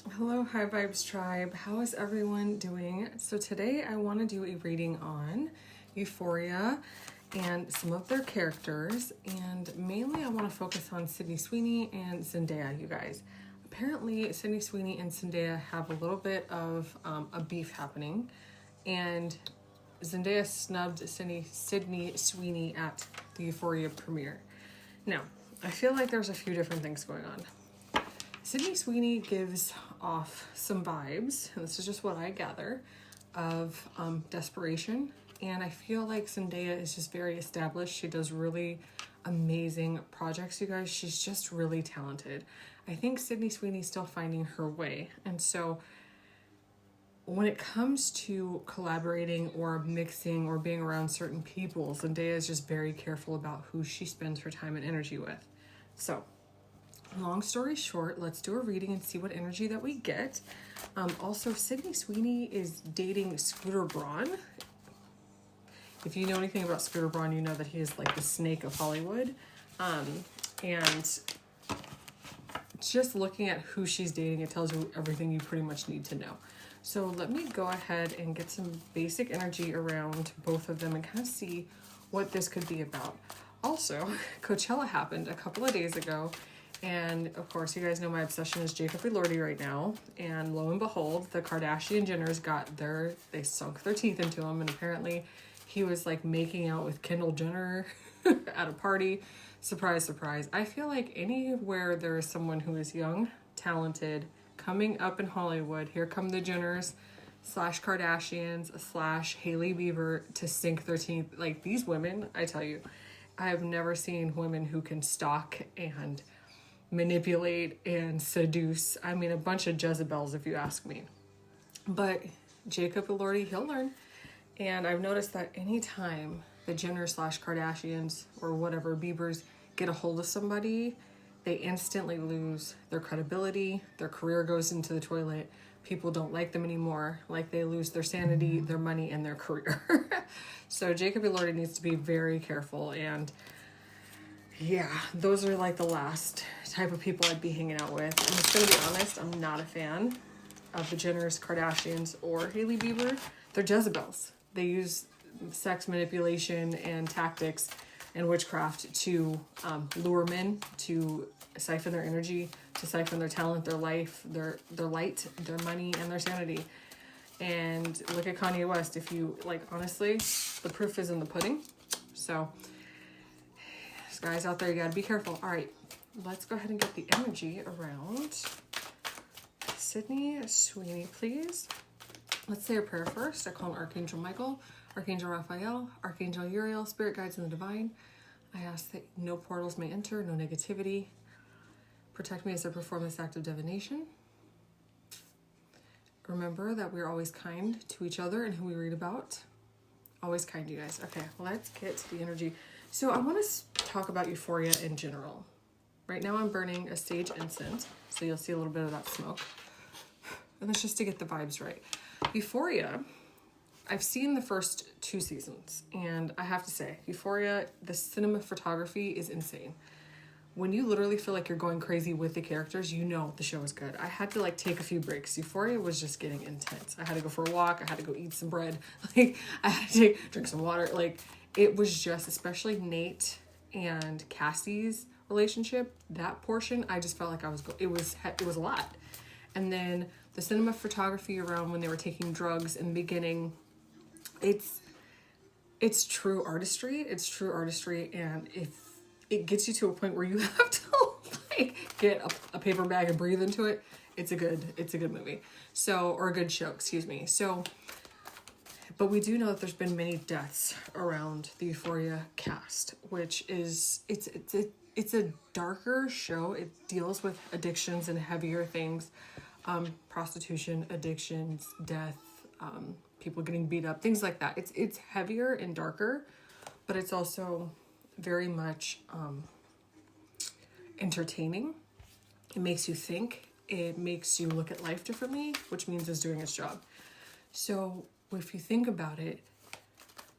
Hello, High Vibes Tribe. How is everyone doing? So today I want to do a reading on Euphoria and some of their characters, and mainly I want to focus on Sydney Sweeney and Zendaya, you guys. Apparently, Sydney Sweeney and Zendaya have a little bit of a beef happening, and Zendaya snubbed Sydney Sweeney at the Euphoria premiere. Now, I feel like there's a few different things going on. Sydney Sweeney gives off some vibes, and this is just what I gather, of desperation. And I feel like Zendaya is just very established. She does really amazing projects, you guys. She's just really talented. I think Sydney Sweeney's still finding her way. And so when it comes to collaborating or mixing or being around certain people, Zendaya is just very careful about who she spends her time and energy with. So long story short, let's do a reading and see what energy that we get. Also, Sydney Sweeney is dating Scooter Braun. If you know anything about Scooter Braun, you know that he is like the snake of Hollywood. And just looking at who she's dating, it tells you everything you pretty much need to know. So let me go ahead and get some basic energy around both of them and kind of see what this could be about. Also, Coachella happened a couple of days ago. And of course, you guys know my obsession is Jacob Elordi right now. And lo and behold, the Kardashian Jenners they sunk their teeth into him. And apparently he was like making out with Kendall Jenner at a party. Surprise, surprise. I feel like anywhere there is someone who is young, talented, coming up in Hollywood, here come the Jenners / Kardashians / Hailey Bieber to sink their teeth. Like these women, I tell you, I have never seen women who can stalk and manipulate and seduce. I mean, a bunch of Jezebels, if you ask me. But Jacob Elordi, he'll learn. And I've noticed that anytime the Jenner / Kardashians or whatever Biebers get a hold of somebody, they instantly lose their credibility. Their career goes into the toilet. People don't like them anymore. Like they lose their sanity, their money, and their career. So Jacob Elordi needs to be very careful. And yeah, those are like the last type of people I'd be hanging out with. I'm just gonna be honest, I'm not a fan of the Jenners, Kardashians, or Hailey Bieber. They're Jezebels. They use sex manipulation and tactics and witchcraft to lure men, to siphon their energy, to siphon their talent, their life, their light, their money, and their sanity. And look at Kanye West. If you, like, honestly, the proof is in the pudding. So guys out there, you gotta be careful. All right, let's go ahead and get the energy around Sydney Sweeney, please. Let's say a prayer first. I call on Archangel Michael, Archangel Raphael, Archangel Uriel, spirit guides, and the divine. I ask that no portals may enter, no negativity. Protect me as I perform this act of divination. Remember that we're always kind to each other and who we read about. Always kind, you guys. Okay, let's get to the energy. So I want to talk about Euphoria in general. Right now I'm burning a sage incense, so you'll see a little bit of that smoke. And that's just to get the vibes right. Euphoria, I've seen the first 2 seasons, and I have to say, Euphoria, the cinematography is insane. When you literally feel like you're going crazy with the characters, you know the show is good. I had to like take a few breaks. Euphoria was just getting intense. I had to go for a walk. I had to go eat some bread. Like I had to drink some water. Like it was just, especially Nate and Cassie's relationship, that portion, I just felt like it was a lot. And then the cinematography around when they were taking drugs in the beginning, it's true artistry. It's true artistry, and if it gets you to a point where you have to like get a paper bag and breathe into it, it's a good movie. So, or a good show, excuse me. So, but we do know that there's been many deaths around the Euphoria cast, which is, it's a darker show. It deals with addictions and heavier things, prostitution, addictions, death, people getting beat up, things like that. It's heavier and darker, but it's also very much entertaining. It makes you think. It makes you look at life differently, which means it's doing its job. So if you think about it,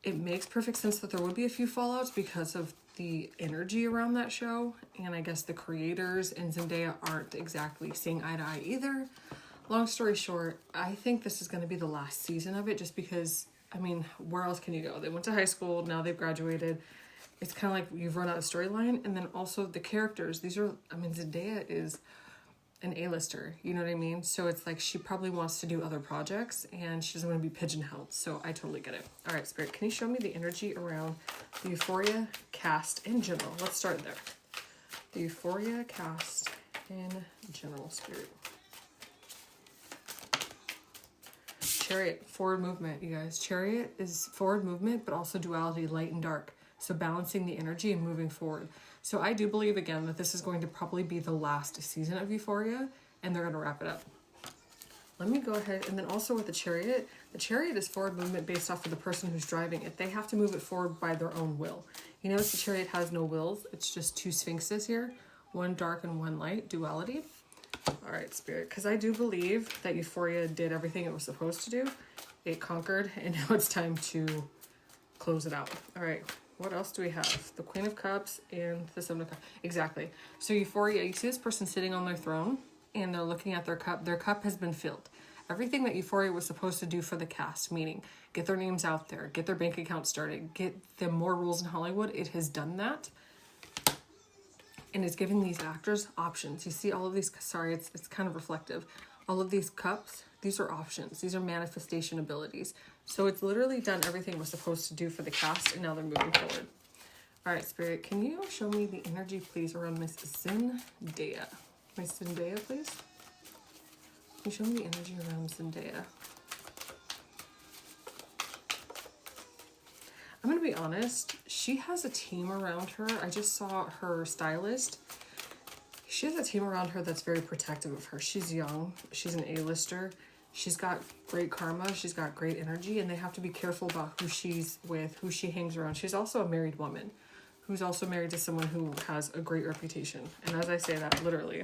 it makes perfect sense that there would be a few fallouts because of the energy around that show. And I guess the creators and Zendaya aren't exactly seeing eye to eye either. long story short, I think this is going to be the last season of it just because, I mean, where else can you go? They went to high school, now they've graduated. It's kind of like you've run out of storyline. And then also the characters, these are, I mean, Zendaya is an A-lister, you know what I mean? So it's like she probably wants to do other projects and she doesn't want to be pigeonholed. So I totally get it. All right, Spirit, can you show me the energy around the Euphoria cast in general? Let's start there. The Euphoria cast in general, Spirit. Chariot, forward movement, you guys. Chariot is forward movement, but also duality, light and dark. So balancing the energy and moving forward. So I do believe, again, that this is going to probably be the last season of Euphoria, and they're going to wrap it up. Let me go ahead, and then also with the chariot is forward movement based off of the person who's driving it. They have to move it forward by their own will. You notice the chariot has no wills. It's just two sphinxes here, one dark and one light, duality. All right, Spirit, because I do believe that Euphoria did everything it was supposed to do. It conquered, and now it's time to close it out. All right. What else do we have? The Queen of Cups and the Seven of Cups. Exactly. So Euphoria, you see this person sitting on their throne and they're looking at their cup. Their cup has been filled. Everything that Euphoria was supposed to do for the cast, meaning get their names out there, get their bank account started, get them more roles in Hollywood, it has done that. And it's giving these actors options. You see all of these, sorry, it's kind of reflective. All of these cups, these are options. These are manifestation abilities. So it's literally done everything it was supposed to do for the cast, and now they're moving forward. All right, Spirit, can you show me the energy, please, around Miss Zendaya? Miss Zendaya, please? Can you show me the energy around Zendaya? I'm going to be honest. She has a team around her. I just saw her stylist. She has a team around her that's very protective of her. She's young. She's an A-lister. She's got great karma. She's got great energy, and they have to be careful about who she's with, who she hangs around. She's also a married woman who's also married to someone who has a great reputation. And as I say that, literally,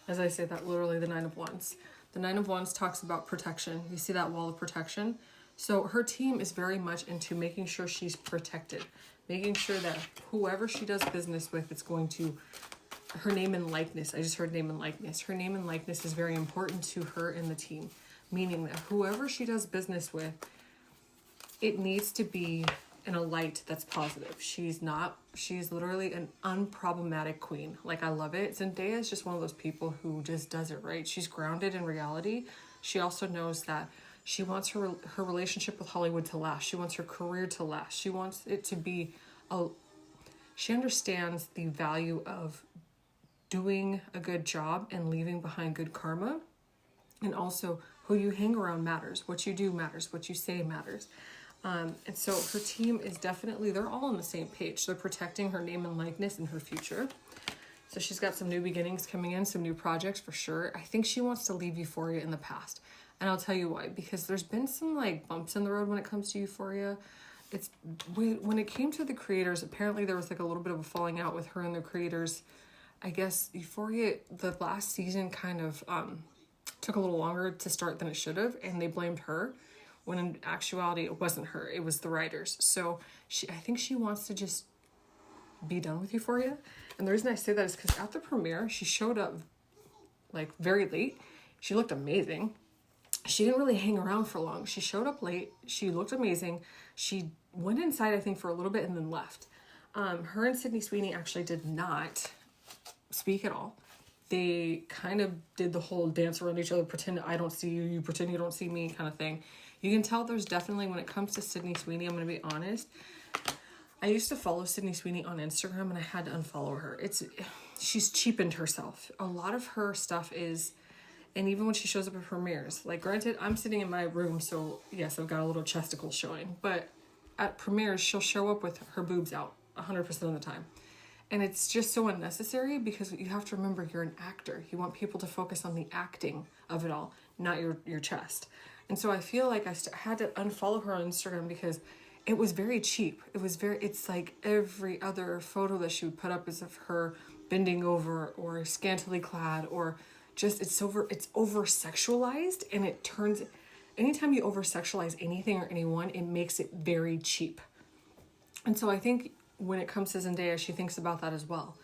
the Nine of Wands. The Nine of Wands talks about protection. You see that wall of protection? So her team is very much into making sure she's protected, making sure that whoever she does business with, it's going to, her name and likeness. I just heard name and likeness. Her name and likeness is very important to her and the team, meaning that whoever she does business with, it needs to be in a light that's positive. She's literally an unproblematic queen. Like, I love it. Zendaya is just one of those people who just does it right. She's grounded in reality. She also knows that she wants her relationship with Hollywood to last. She wants her career to last. She wants it to be she understands the value of doing a good job and leaving behind good karma. And also, who you hang around matters. What you do matters. What you say matters. And so her team is definitely, they're all on the same page. They're protecting her name and likeness and her future. So she's got some new beginnings coming in, some new projects for sure. I think she wants to leave Euphoria in the past. And I'll tell you why. Because there's been some like bumps in the road when it comes to Euphoria. It's when it came to the creators, apparently there was like a little bit of a falling out with her and the creators. I guess Euphoria, the last season kind of took a little longer to start than it should have, and they blamed her, when in actuality it wasn't her, it was the writers. So I think she wants to just be done with Euphoria. And the reason I say that is because at the premiere, she showed up like very late. She looked amazing. She didn't really hang around for long. She showed up late. She looked amazing. She went inside, I think, for a little bit and then left. Her and Sydney Sweeney actually did not speak at all. They kind of did the whole dance around each other, pretend I don't see you, you pretend you don't see me kind of thing. You can tell there's definitely, when it comes to Sydney Sweeney, I'm going to be honest, I used to follow Sydney Sweeney on Instagram and I had to unfollow her. She's cheapened herself. A lot of her stuff is, and even when she shows up at premieres, like granted, I'm sitting in my room, so yes, I've got a little chesticle showing, but at premieres, she'll show up with her boobs out 100% of the time. And it's just so unnecessary because you have to remember you're an actor. You want people to focus on the acting of it all, not your chest. And so I feel like I had to unfollow her on Instagram because it was very cheap. It's like every other photo that she would put up is of her bending over or scantily clad or just, it's over sexualized, and it turns, anytime you over sexualize anything or anyone, it makes it very cheap. And so I think when it comes to Zendaya, she thinks about that as well.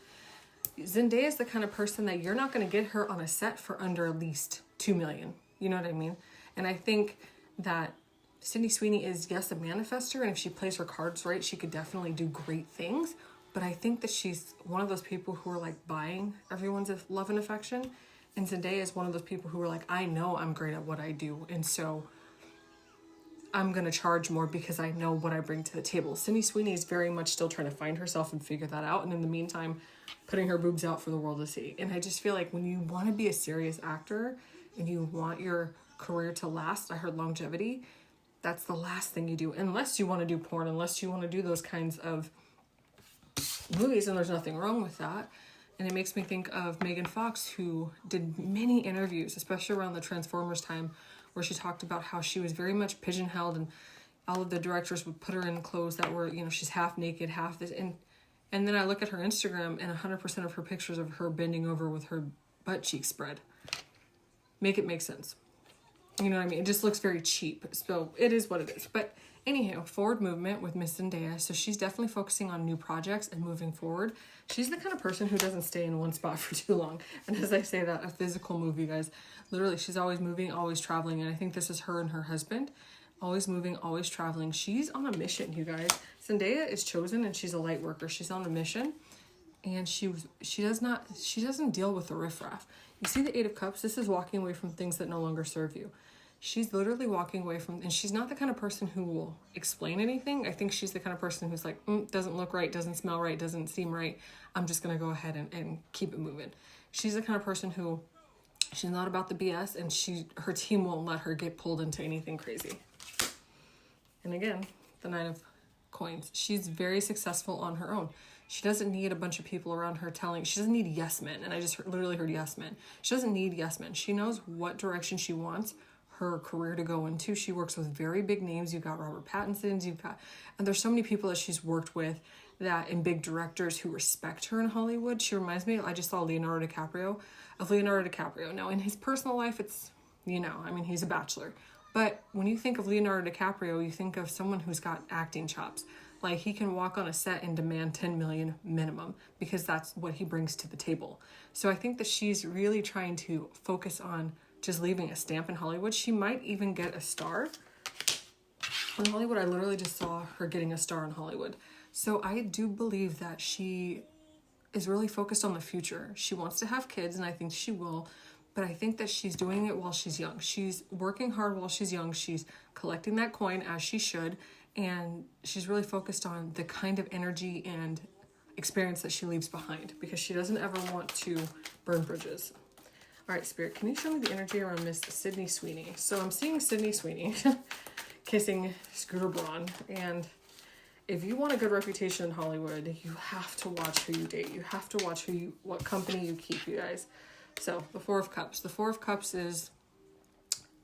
Zendaya is the kind of person that you're not going to get her on a set for under at least $2 million. You know what I mean? And I think that Sydney Sweeney is, yes, a manifester, and if she plays her cards right, she could definitely do great things. But I think that she's one of those people who are like buying everyone's love and affection. And Zendaya is one of those people who are like, I know I'm great at what I do, and so I'm going to charge more because I know what I bring to the table. Sydney Sweeney is very much still trying to find herself and figure that out. And in the meantime, putting her boobs out for the world to see. And I just feel like when you want to be a serious actor and you want your career to last, I heard longevity, that's the last thing you do. Unless you want to do porn, unless you want to do those kinds of movies, and there's nothing wrong with that. And it makes me think of Megan Fox, who did many interviews, especially around the Transformers time, where she talked about how she was very much pigeonholed, and all of the directors would put her in clothes that were, you know, she's half naked, half this. And then I look at her Instagram, and 100% of her pictures of her bending over with her butt cheeks spread. Make it make sense. You know what I mean? It just looks very cheap. So it is what it is. But anyhow, forward movement with Miss Zendaya. So she's definitely focusing on new projects and moving forward. She's the kind of person who doesn't stay in one spot for too long. And as I say that, a physical move, you guys. Literally, she's always moving, always traveling. And I think this is her and her husband. Always moving, always traveling. She's on a mission, you guys. Zendaya is chosen, and she's a light worker. She's on a mission. And she doesn't deal with the riffraff. You see the Eight of Cups? This is walking away from things that no longer serve you. She's literally walking away from, and she's not the kind of person who will explain anything. I think she's the kind of person who's like, doesn't look right, doesn't smell right, doesn't seem right. I'm just going to go ahead and keep it moving. She's the kind of person who, she's not about the BS, and her team won't let her get pulled into anything crazy. And again, the Nine of Coins. She's very successful on her own. She doesn't need a bunch of people around her she doesn't need yes men. And I just literally heard yes men. She doesn't need yes men. She knows what direction she wants her career to go into. She works with very big names. You've got Robert Pattinson's, and there's so many people that she's worked with and big directors who respect her in Hollywood. She reminds me, I just saw Leonardo DiCaprio. Now, in his personal life, it's, he's a bachelor. But when you think of Leonardo DiCaprio, you think of someone who's got acting chops. Like, he can walk on a set and demand $10 million minimum because that's what he brings to the table. So I think that she's really trying to focus on just leaving a stamp in Hollywood. She might even get a star in Hollywood. I literally just saw her getting a star in Hollywood. So I do believe that she is really focused on the future. She wants to have kids, and I think she will. But I think that she's doing it while she's young. She's working hard while she's young. She's collecting that coin as she should. And she's really focused on the kind of energy and experience that she leaves behind, because she doesn't ever want to burn bridges. All right, Spirit, can you show me the energy around Miss Sydney Sweeney? So I'm seeing Sydney Sweeney kissing Scooter Braun. And if you want a good reputation in Hollywood, you have to watch who you date. You have to watch what company you keep, you guys. So the Four of Cups. The Four of Cups is,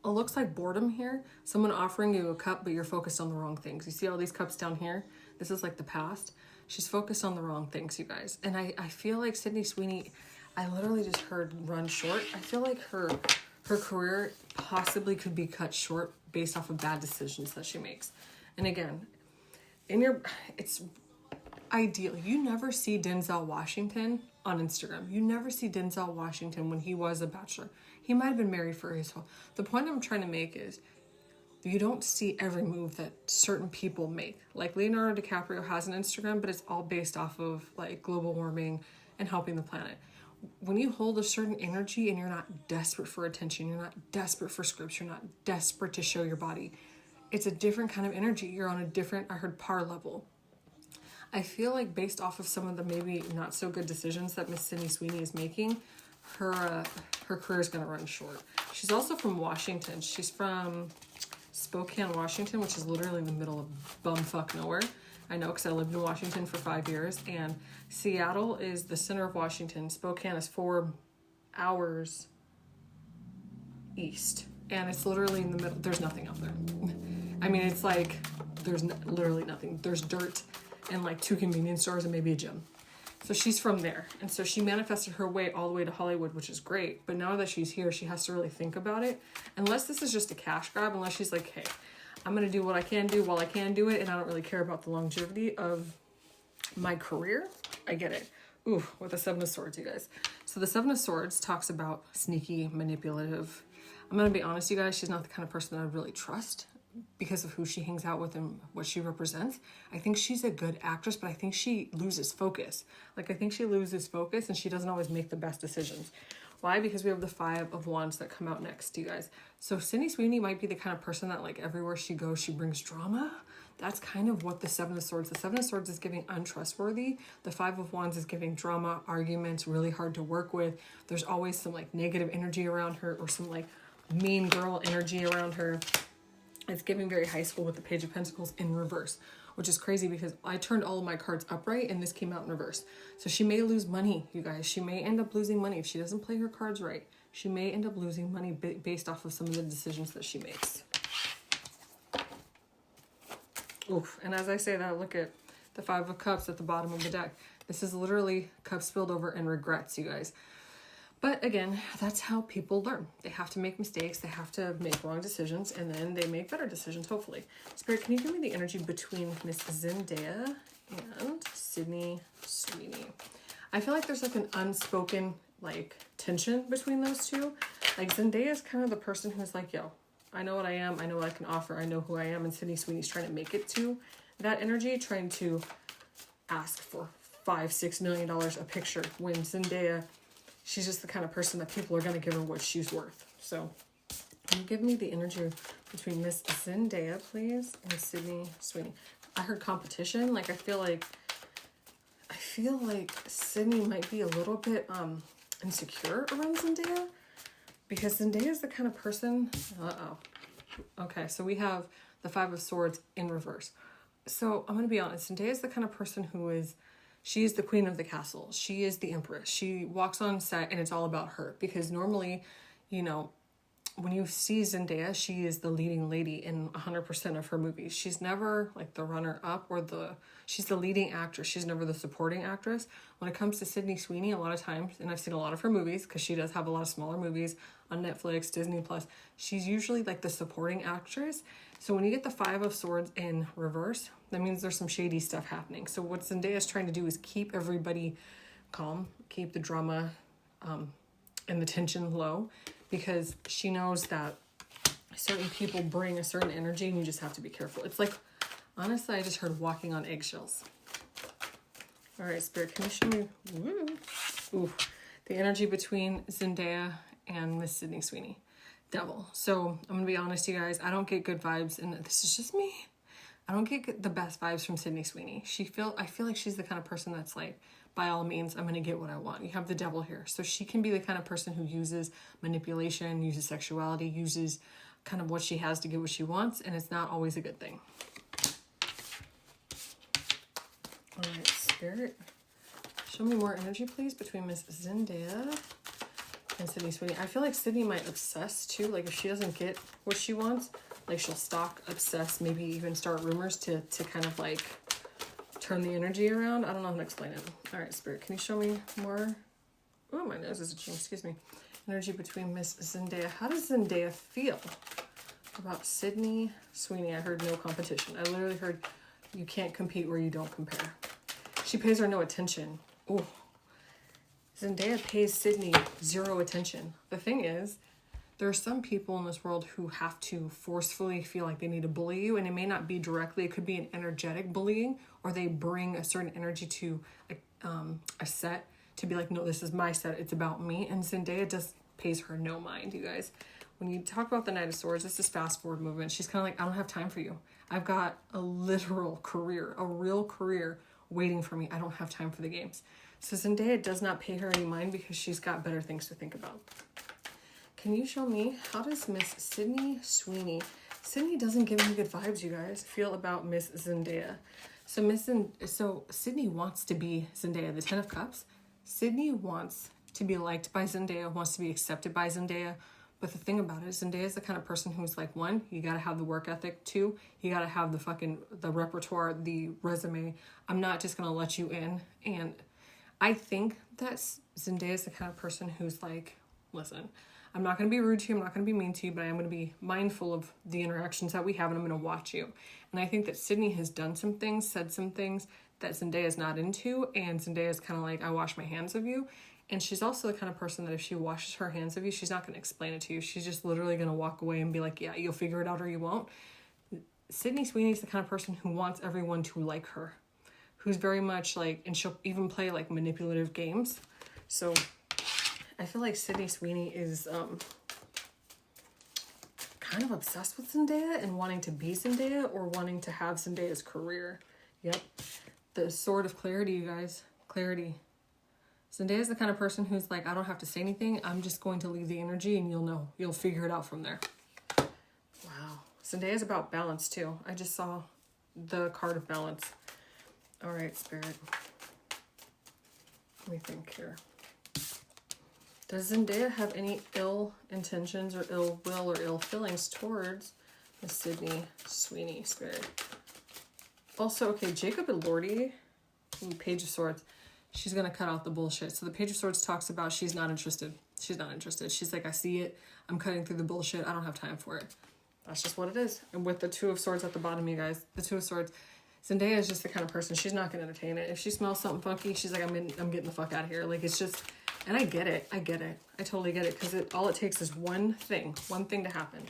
it looks like boredom here. Someone offering you a cup, but you're focused on the wrong things. You see all these cups down here? This is like the past. She's focused on the wrong things, you guys. And I feel like Sydney Sweeney, I literally just heard run short. I feel like her career possibly could be cut short based off of bad decisions that she makes. And again, it's ideal. You never see Denzel Washington on Instagram. You never see Denzel Washington when he was a bachelor. He might have been married for his whole... The point I'm trying to make is you don't see every move that certain people make. Like Leonardo DiCaprio has an Instagram, but it's all based off of like global warming and helping the planet. When you hold a certain energy and you're not desperate for attention, you're not desperate for scripts, you're not desperate to show your body, it's a different kind of energy. You're on a different, I heard, par level. I feel like based off of some of the maybe not so good decisions that Miss Sydney Sweeney is making, her career is going to run short. She's also from Washington. She's from Spokane, Washington, which is literally in the middle of bumfuck nowhere. I know, because I lived in Washington for 5 years, and Seattle is the center of Washington. Spokane is 4 hours east, and it's literally in the middle. There's nothing up there. I mean, it's like there's literally nothing. There's dirt and like 2 convenience stores and maybe a gym. So she's from there, and so she manifested her way all the way to Hollywood, which is great. But now that she's here, she has to really think about it. Unless this is just a cash grab, unless she's like, hey, I'm going to do what I can do while I can do it, and I don't really care about the longevity of my career. I get it. Ooh, with the Seven of Swords, you guys. So the Seven of Swords talks about sneaky, manipulative. I'm going to be honest, you guys, she's not the kind of person that I really trust because of who she hangs out with and what she represents. I think she's a good actress, but I think she loses focus. Like, I think she loses focus and she doesn't always make the best decisions. Why? Because we have the Five of Wands that come out next, you guys. So Sydney Sweeney might be the kind of person that, like, everywhere she goes, she brings drama. That's kind of what the Seven of Swords. The Seven of Swords is giving untrustworthy. The Five of Wands is giving drama, arguments, really hard to work with. There's always some, like, negative energy around her or some, like, mean girl energy around her. It's giving very high school with the Page of Pentacles in reverse, which is crazy because I turned all of my cards upright and this came out in reverse. So she may lose money, you guys. She may end up losing money if she doesn't play her cards right. She may end up losing money based off of some of the decisions that she makes. Oof. And as I say that, look at the Five of Cups at the bottom of the deck. This is literally cups spilled over and regrets, you guys. But again, that's how people learn. They have to make mistakes. They have to make wrong decisions, and then they make better decisions, hopefully. Spirit, can you give me the energy between Miss Zendaya and Sydney Sweeney? I feel like there's like an unspoken like tension between those two. Like Zendaya is kind of the person who's like, yo, I know what I am. I know what I can offer. I know who I am. And Sydney Sweeney's trying to make it to that energy, trying to ask for $5-6 million a picture when Zendaya, she's just the kind of person that people are going to give her what she's worth. So can you give me the energy between Miss Zendaya, please, and Sydney Sweeney? I heard competition. Like, I feel like Sydney might be a little bit insecure around Zendaya because Zendaya is the kind of person. Okay, so we have the Five of Swords in reverse. So I'm going to be honest. Zendaya is the kind of person who is, she is the queen of the castle. She is the empress. She walks on set and it's all about her. Because normally, you know, when you see Zendaya, she is the leading lady in 100% of her movies. She's never like the runner-up or she's the leading actress. She's never the supporting actress. When it comes to Sydney Sweeney, a lot of times, and I've seen a lot of her movies because she does have a lot of smaller movies on Netflix, Disney Plus, she's usually like the supporting actress. So when you get the Five of Swords in reverse, that means there's some shady stuff happening. So what Zendaya is trying to do is keep everybody calm, keep the drama and the tension low, because she knows that certain people bring a certain energy and you just have to be careful. It's like, honestly, I just heard walking on eggshells. All right, Spirit, can you show me the energy between Zendaya and Miss Sydney Sweeney? Devil. So I'm gonna be honest, you guys, I don't get good vibes, and this is just me. I don't get the best vibes from Sydney Sweeney. I feel like she's the kind of person that's like, by all means, I'm gonna get what I want. You have the devil here. So she can be the kind of person who uses manipulation, uses sexuality, uses kind of what she has to get what she wants, and it's not always a good thing. All right, Spirit, show me more energy, please, between Miss Zendaya and Sydney Sweeney. I feel like Sydney might obsess too. Like if she doesn't get what she wants, like she'll stalk, obsess, maybe even start rumors to kind of like turn the energy around. I don't know how to explain it. All right, Spirit, can you show me more? Oh, my nose is itching. Excuse me. Energy between Miss Zendaya. How does Zendaya feel about Sydney Sweeney? I heard no competition. I literally heard you can't compete where you don't compare. She pays her no attention. Ooh. Zendaya pays Sydney zero attention. The thing is, there are some people in this world who have to forcefully feel like they need to bully you, and it may not be directly. It could be an energetic bullying, or they bring a certain energy to a set to be like, no, this is my set. It's about me. And Zendaya just pays her no mind, you guys. When you talk about the Knight of Swords, it's this fast forward movement. She's kind of like, I don't have time for you. I've got a literal career, a real career waiting for me. I don't have time for the games. So Zendaya does not pay her any mind because she's got better things to think about. Can you show me, how does Miss Sydney Sweeney, Sydney doesn't give me good vibes, you guys, feel about Miss Zendaya. So Sydney wants to be Zendaya, the Ten of Cups. Sydney wants to be liked by Zendaya, wants to be accepted by Zendaya. But the thing about it is Zendaya is the kind of person who's like, one, you got to have the work ethic. Two, you got to have the repertoire, the resume. I'm not just going to let you in. And I think that Zendaya is the kind of person who's like, listen, I'm not going to be rude to you. I'm not going to be mean to you, but I am going to be mindful of the interactions that we have, and I'm going to watch you. And I think that Sydney has done some things, said some things that Zendaya's not into, and Zendaya's kind of like, I wash my hands of you. And she's also the kind of person that if she washes her hands of you, she's not going to explain it to you. She's just literally going to walk away and be like, yeah, you'll figure it out or you won't. Sydney Sweeney's the kind of person who wants everyone to like her, who's very much like, and she'll even play like manipulative games. So I feel like Sydney Sweeney is kind of obsessed with Zendaya and wanting to be Zendaya or wanting to have Zendaya's career. Yep. The sword of clarity, you guys. Clarity. Zendaya's the kind of person who's like, I don't have to say anything. I'm just going to leave the energy and you'll know. You'll figure it out from there. Wow. Zendaya's about balance too. I just saw the card of balance. All right, Spirit. Let me think here. Does Zendaya have any ill intentions or ill will or ill feelings towards Miss Sydney Sweeney, Spirit? Also, okay, Jacob and Lordy, Page of Swords, she's going to cut out the bullshit. So the Page of Swords talks about she's not interested. She's not interested. She's like, I see it. I'm cutting through the bullshit. I don't have time for it. That's just what it is. And with the Two of Swords at the bottom, you guys, the Two of Swords, Zendaya is just the kind of person, she's not going to entertain it. If she smells something funky, she's like, I'm getting the fuck out of here. Like, it's just, and I get it. I totally get it. Because all it takes is one thing to happen.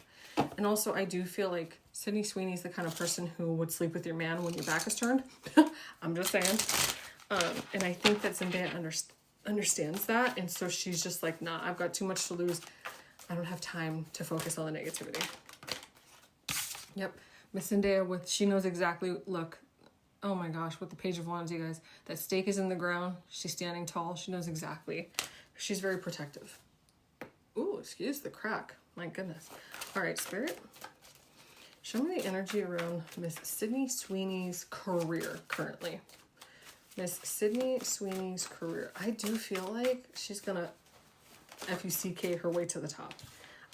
And also, I do feel like Sydney Sweeney's the kind of person who would sleep with your man when your back is turned. I'm just saying. And I think that Zendaya understands that. And so she's just like, nah, I've got too much to lose. I don't have time to focus on the negativity. Yep. Miss Zendaya, she knows exactly, look, oh my gosh, with the Page of Wands, you guys, that stake is in the ground. She's standing tall. She knows exactly. She's very protective. Ooh, excuse the crack. My goodness. All right, Spirit. Show me the energy around Miss Sydney Sweeney's career currently. Miss Sydney Sweeney's career. I do feel like she's going to F-U-C-K her way to the top.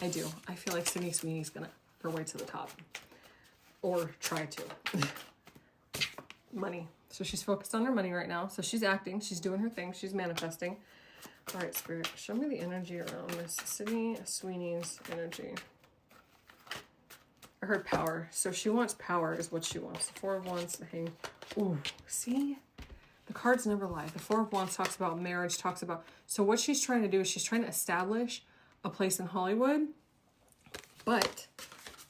I do. I feel like Sydney Sweeney's going to her way to the top. Or try to. Money. So she's focused on her money right now. So she's acting. She's doing her thing. She's manifesting. All right, Spirit. Show me the energy around Miss Sydney Sweeney's energy. I heard power. So she wants power is what she wants. The Four of Wands, the Hang. Ooh, see? The cards never lie. The Four of Wands talks about marriage, talks about... So what she's trying to do is she's trying to establish a place in Hollywood, but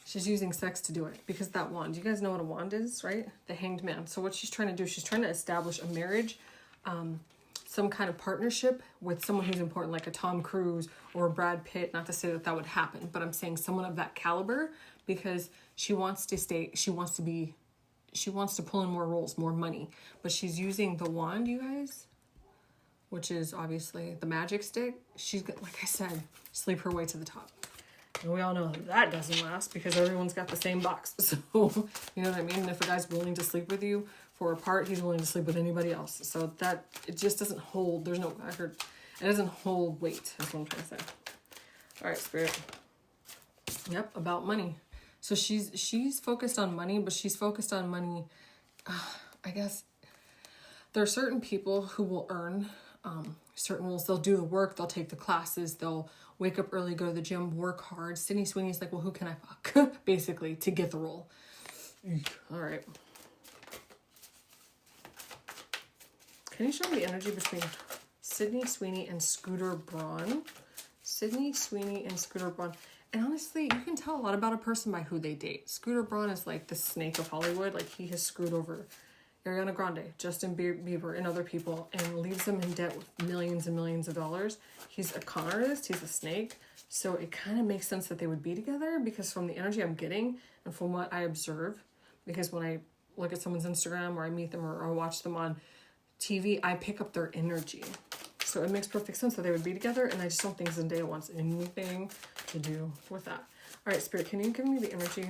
she's using sex to do it because that wand. You guys know what a wand is, right? The Hanged Man. So what she's trying to do, she's trying to establish a marriage, some kind of partnership with someone who's important, like a Tom Cruise or a Brad Pitt. Not to say that that would happen, but I'm saying someone of that caliber because she wants to stay, she wants to pull in more roles, more money. But she's using the wand, you guys, which is obviously the magic stick. She's, like I said, sleep her way to the top. And we all know that doesn't last because everyone's got the same box. So, you know what I mean? And if a guy's willing to sleep with you for a part, he's willing to sleep with anybody else. So that, it just doesn't hold. There's no, I heard, it doesn't hold weight. That's what I'm trying to say. All right, Spirit. Yep, about money. So she's focused on money, but she's focused on money. I guess there are certain people who will earn certain roles. They'll do the work. They'll take the classes. They'll wake up early, go to the gym, work hard. Sydney Sweeney's like, well, who can I fuck? Basically, to get the role. All right. Can you show me the energy between Sydney Sweeney and Scooter Braun? Sydney Sweeney and Scooter Braun. And honestly, you can tell a lot about a person by who they date. Scooter Braun is like the snake of Hollywood. Like, he has screwed over Ariana Grande, Justin Bieber, and other people, and leaves them in debt with millions and millions of dollars. He's a con artist. He's a snake. So it kind of makes sense that they would be together because from the energy I'm getting and from what I observe, because when I look at someone's Instagram or I meet them or watch them on TV, I pick up their energy. So it makes perfect sense that they would be together, and I just don't think Zendaya wants anything to do with that. All right, Spirit, can you give me the energy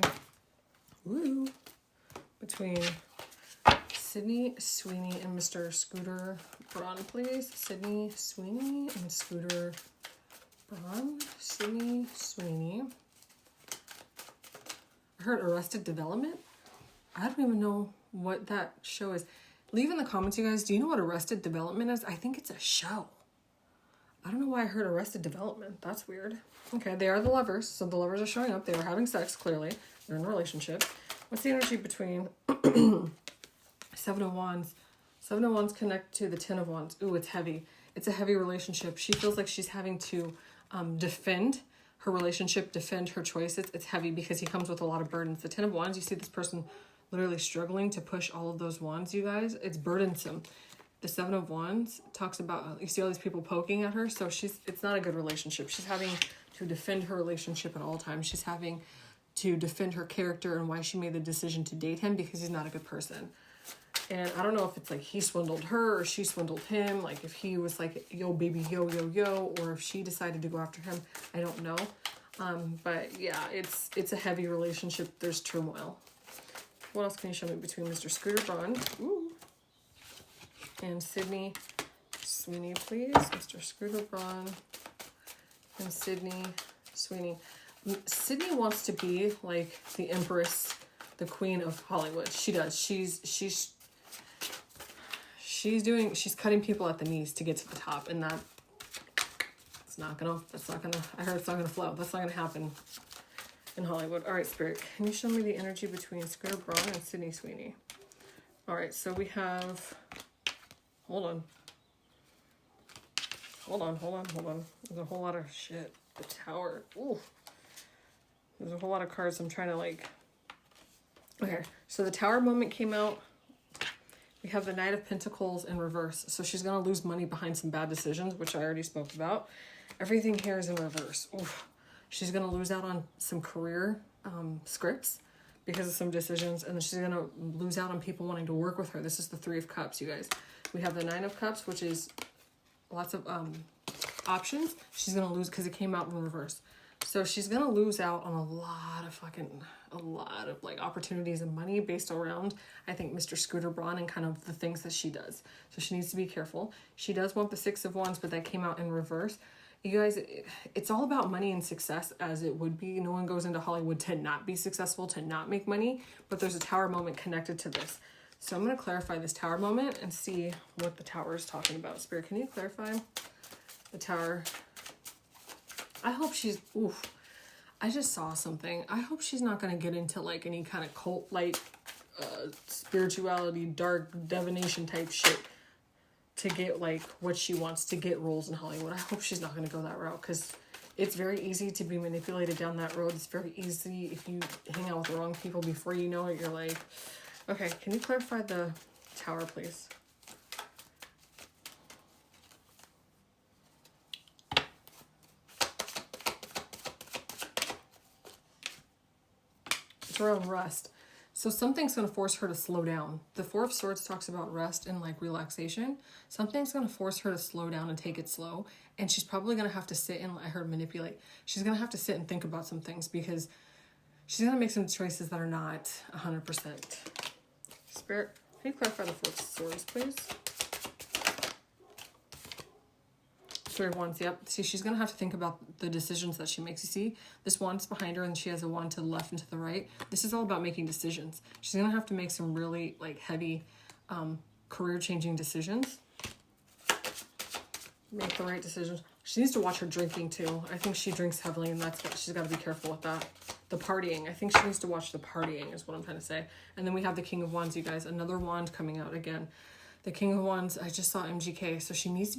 between Sydney Sweeney and Mr. Scooter Braun, please? Sydney Sweeney and Scooter Braun. Sydney Sweeney. I heard Arrested Development. I don't even know what that show is. Leave in the comments, you guys. Do you know what Arrested Development is? I think it's a show. I don't know why I heard Arrested Development. That's weird. Okay, they are the lovers. So the lovers are showing up. They are having sex, clearly. They're in a relationship. What's the energy between Seven of Wands, Seven of Wands connect to the Ten of Wands. Ooh, it's heavy. It's a heavy relationship. She feels like she's having to defend her relationship, defend her choices. It's heavy because he comes with a lot of burdens. The Ten of Wands, you see this person literally struggling to push all of those wands, you guys. It's burdensome. The Seven of Wands talks about, you see all these people poking at her, so it's not a good relationship. She's having to defend her relationship at all times. She's having to defend her character and why she made the decision to date him, because he's not a good person. And I don't know if it's like he swindled her or she swindled him, like if he was like, yo baby, yo, yo, yo, or if she decided to go after him. I don't know. But yeah, it's a heavy relationship. There's turmoil. What else can you show me between Mr. Scooter Braun and Sydney Sweeney, please? Mr. Scooter Braun and Sydney Sweeney. Sydney wants to be like the Empress, the Queen of Hollywood. She does. She's cutting people at the knees to get to the top, and I heard it's not gonna flow. That's not gonna happen in Hollywood. All right, Spirit, can you show me the energy between Scooter Braun and Sydney Sweeney? All right, so we have, hold on. There's a whole lot of shit. The Tower. Ooh. There's a whole lot of cards I'm trying to like. Okay, so the Tower moment came out. We have the Knight of Pentacles in reverse. So she's going to lose money behind some bad decisions, which I already spoke about. Everything here is in reverse. Oof. She's going to lose out on some career scripts because of some decisions. And then she's going to lose out on people wanting to work with her. This is the Three of Cups, you guys. We have the Nine of Cups, which is lots of options. She's going to lose because it came out in reverse. So she's going to lose out on a lot of like opportunities and money based around, I think, Mr. Scooter Braun and kind of the things that she does. So she needs to be careful. She does want the Six of Wands, but that came out in reverse. You guys, it's all about money and success, as it would be. No one goes into Hollywood to not be successful, to not make money, but there's a Tower moment connected to this. So I'm going to clarify this Tower moment and see what the Tower is talking about. Spirit, can you clarify the Tower? I hope she's, I just saw something. I hope she's not going to get into like any kind of cult, like spirituality, dark divination type shit to get like what she wants, to get roles in Hollywood. I hope she's not going to go that route, because it's very easy to be manipulated down that road. It's very easy if you hang out with the wrong people. Before you know it, you're like, okay, can you clarify the Tower, please? Around rest. So something's going to force her to slow down. The Four of Swords talks about rest and like relaxation. Something's going to force her to slow down and take it slow. And she's probably going to have to sit and, I heard manipulate. She's going to have to sit and think about some things, because she's going to make some choices that are not 100%. Spirit, can you clarify the Four of Swords, please? Three of Wands, yep. See, she's going to have to think about the decisions that she makes. You see, this wand's behind her and she has a wand to the left and to the right. This is all about making decisions. She's going to have to make some really like heavy career-changing decisions. Make the right decisions. She needs to watch her drinking too. I think she drinks heavily, and that's what she's got to be careful with that. The partying. I think she needs to watch the partying is what I'm trying to say. And then we have the King of Wands, you guys. Another wand coming out again. The King of Wands, I just saw MGK, so she needs to be